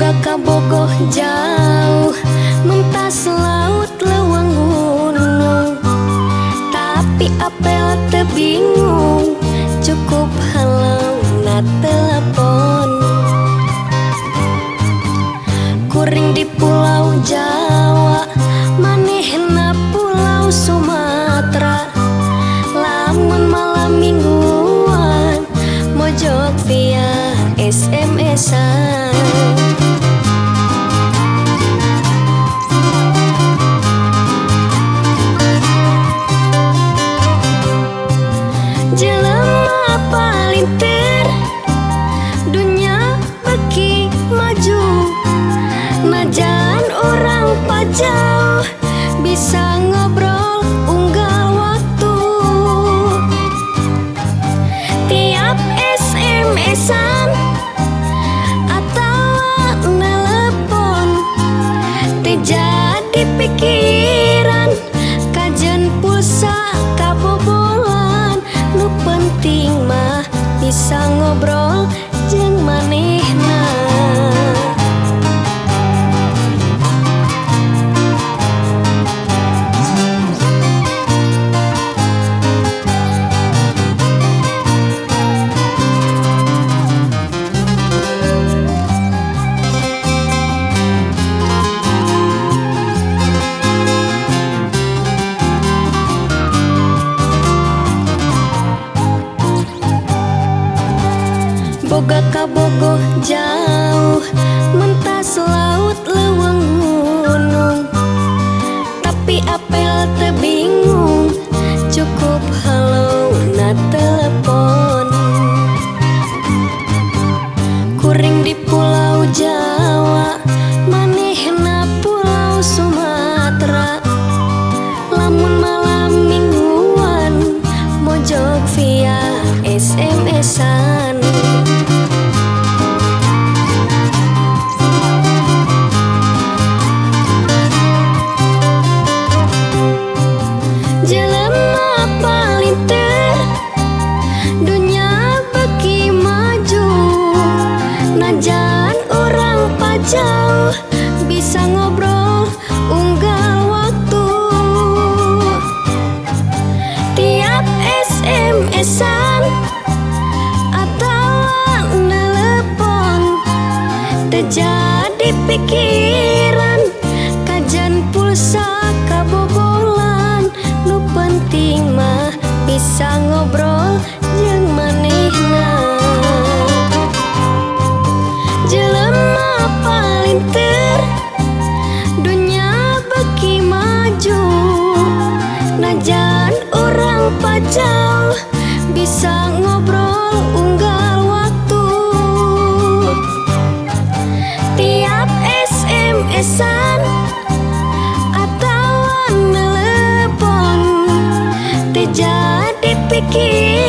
boga kabogoh jauh mentas laut lewang gunung, tapi apel teu bingung cukup halau na telepon. Kuring di pulau Jawa, manehna pulau Sumatera, lamun malam mingguan mojok via SMS-an. Jelema palintir dunya beki maju, najan orang pajauh bisa ngobrol unggal waktu. Tiap SMS-an atau telepon teu jadi pikiran, kajen pulsa kabobolan. Nu penting mah bisa ngobrol jeung manehna. Boga kabogoh jauh mentas laut lewang gunung, tapi apel teu bingung cukup halau na telepon. Kuring di pulau Jawa, manehna pulau Sumatera, lamun malam mingguan mojok via SMS-an. Jelema palintir dunya beki maju, najan orang pajauh bisa ngobrol unggal waktu. Tiap SMS-an atau telepon teu jadi pikiran, kajan pulsa kabobolan. Nu penting mah bisa ngobrol jeung manehna. Jelema palintir dunya beki maju, najan orang pajauh bisa ngobrol unggal waktu. Tiap SMS-an atau telepon teu jadi pikir,